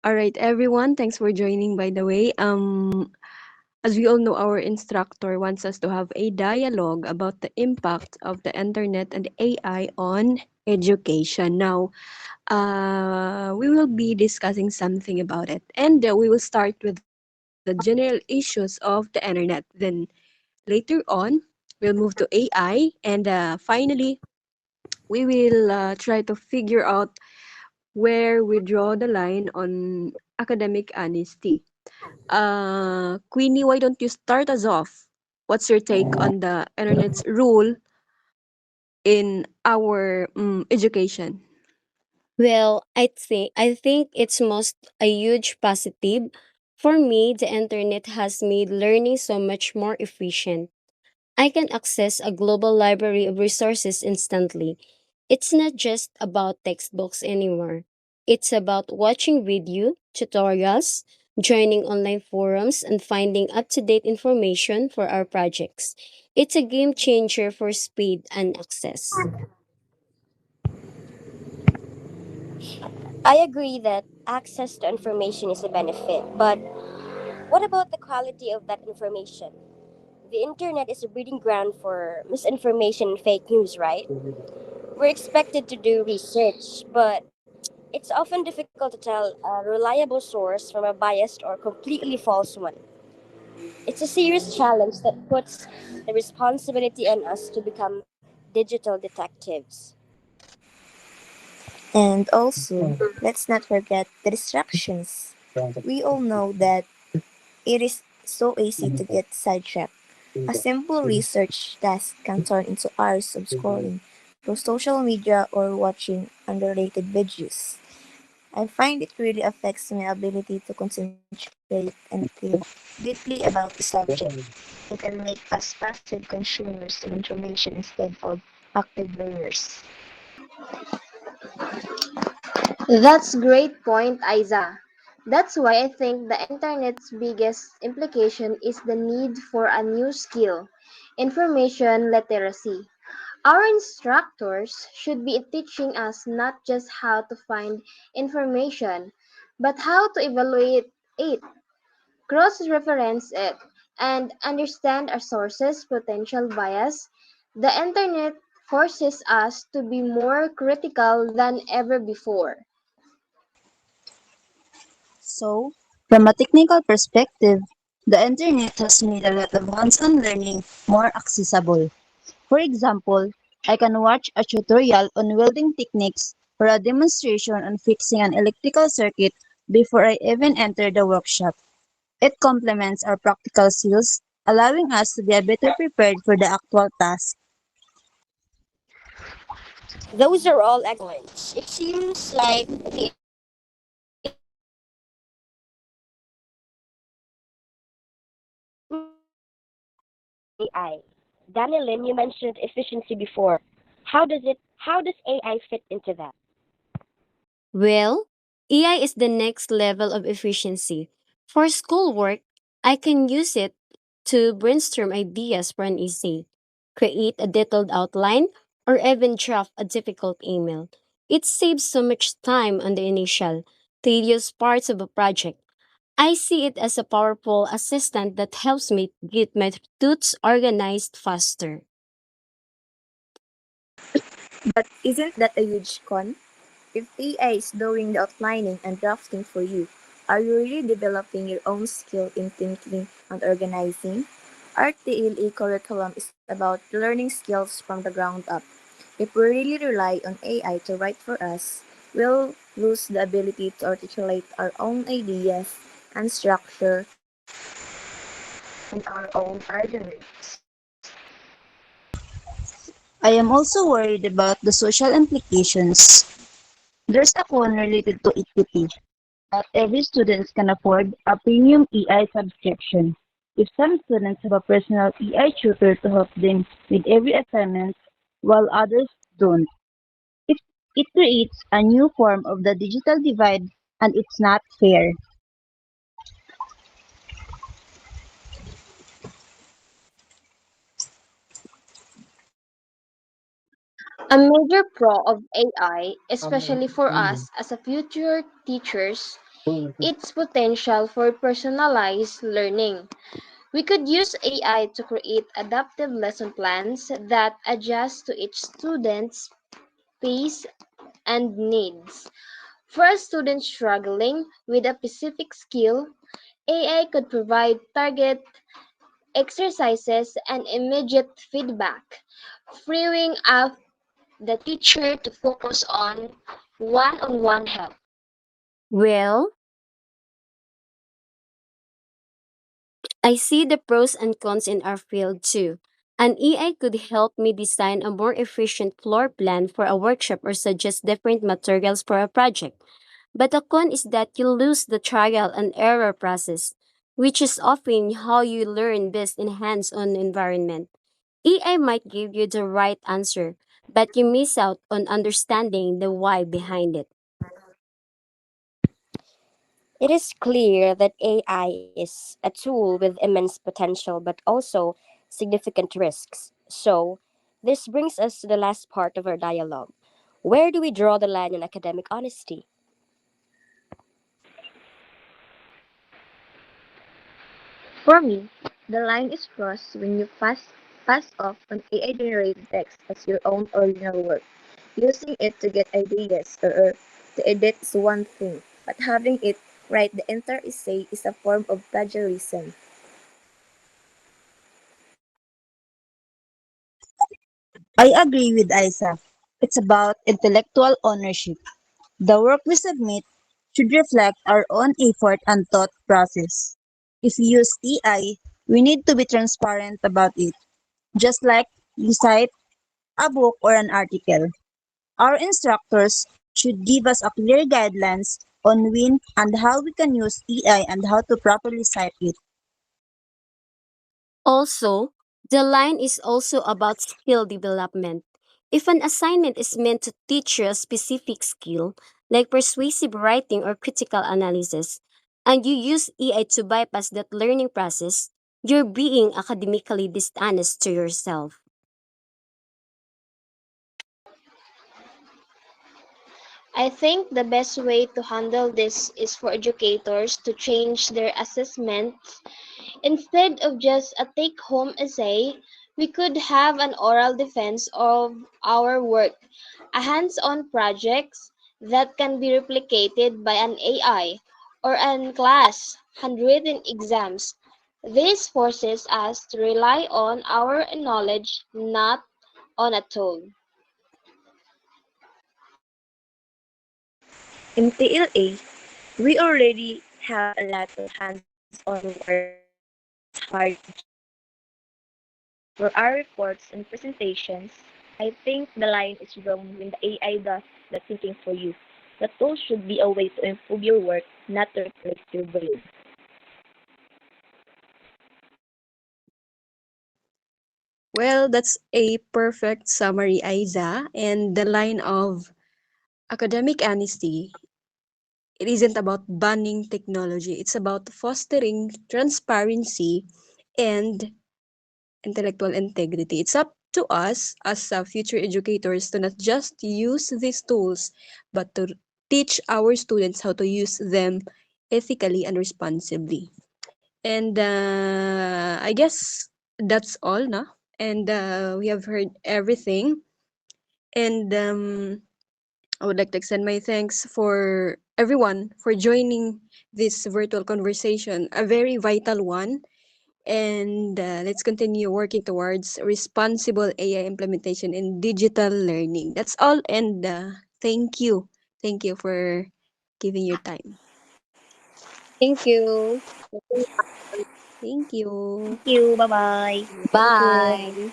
All right, everyone. Thanks for joining, by the way. As we all know, our instructor wants us to have a dialogue about the impact of the internet and AI on education. Now, we will be discussing something about it, and we will start with the general issues of the internet. Then later on, we'll move to AI, and finally, we will try to figure out where we draw the line on academic honesty. Queenie, why don't you start us off? What's your take on the internet's role in our education? Well, I think it's most a huge positive. For me, the internet has made learning so much more efficient. I can access a global library of resources instantly. It's not just about textbooks anymore. It's about watching video, tutorials, joining online forums, and finding up to date information for our projects. It's a game changer for speed and access. I agree that access to information is a benefit, but what about the quality of that information? The internet is a breeding ground for misinformation and fake news, right? We're expected to do research, but it's often difficult to tell a reliable source from a biased or completely false one. It's a serious challenge that puts the responsibility on us to become digital detectives. And also, let's not forget the distractions. We all know that it is so easy to get sidetracked. A simple research task can turn into hours of scrolling through social media or watching unrelated videos. I find it really affects my ability to concentrate and think deeply about the subject. It can make us passive consumers of information instead of active learners. That's great point, Isa. That's why I think the internet's biggest implication is the need for a new skill, information literacy. Our instructors should be teaching us not just how to find information, but how to evaluate it, cross-reference it, and understand our sources' potential bias. The internet forces us to be more critical than ever before. So, from a technical perspective, the internet has made a lot of hands-on learning more accessible. For example, I can watch a tutorial on welding techniques or a demonstration on fixing an electrical circuit before I even enter the workshop. It complements our practical skills, allowing us to be better prepared for the actual task. Those are all excellent. It seems like the internet is becoming a tool for AI. Danilin, you mentioned efficiency before. How does AI fit into that? Well, AI is the next level of efficiency. For schoolwork, I can use it to brainstorm ideas for an essay, create a detailed outline, or even draft a difficult email. It saves so much time on the initial, tedious parts of a project. I see it as a powerful assistant that helps me get my thoughts organized faster. But isn't that a huge con? If AI is doing the outlining and drafting for you, are you really developing your own skill in thinking and organizing? Our TLE curriculum is about learning skills from the ground up. If we really rely on AI to write for us, we'll lose the ability to articulate our own ideas and structure in our own arguments. I am also worried about the social implications. There's a con related to equity. Not every student can afford a premium EI subscription. If some students have a personal EI tutor to help them with every assignment, while others don't, it, it creates a new form of the digital divide, and it's not fair. A major pro of AI, especially for us as a future teachers, its potential for personalized learning. We could use AI to create adaptive lesson plans that adjust to each student's pace and needs. For a student struggling with a specific skill, AI could provide target exercises and immediate feedback, freeing up the teacher to focus on one-on-one help. Well, I see the pros and cons in our field too. An AI could help me design a more efficient floor plan for a workshop or suggest different materials for a project. But the con is that you lose the trial and error process, which is often how you learn best in hands-on environment. AI might give you the right answer, but you miss out on understanding the why behind it. It is clear that AI is a tool with immense potential but also significant risks. So, this brings us to the last part of our dialogue. Where do we draw the line in academic honesty? For me, the line is crossed when you pass off an AI generated text as your own original work. Using it to get ideas or to edit is one thing, but having it write the entire essay is a form of plagiarism. I agree with Isa. It's about intellectual ownership. The work we submit should reflect our own effort and thought process. If we use AI, we need to be transparent about it, just like we cite a book or an article. Our instructors should give us a clear guidelines on when and how we can use AI and how to properly cite it. Also, the line is also about skill development. If an assignment is meant to teach you a specific skill, like persuasive writing or critical analysis, and you use AI to bypass that learning process, you're being academically dishonest to yourself. I think the best way to handle this is for educators to change their assessments. Instead of just a take home essay, we could have an oral defense of our work, a hands on projects that can be replicated by an AI, or an class handwritten exams. This forces us to rely on our knowledge, not on a tool. In TLA, we already have a lot of hands-on work that's hard to generate. For our reports and presentations, I think the line is drawn when the AI does the thinking for you. The tool should be a way to improve your work, not to replace your brain. Well, that's a perfect summary, Aiza. And the line of academic honesty, it isn't about banning technology. It's about fostering transparency and intellectual integrity. It's up to us as future educators to not just use these tools, but to teach our students how to use them ethically and responsibly. And I guess that's all, no? And we have heard everything. And I would like to extend my thanks for everyone for joining this virtual conversation, a very vital one. And let's continue working towards responsible AI implementation in digital learning. That's all. And thank you. Thank you for giving your time. Thank you. Thank you. Thank you. Bye-bye. Thank you. Bye.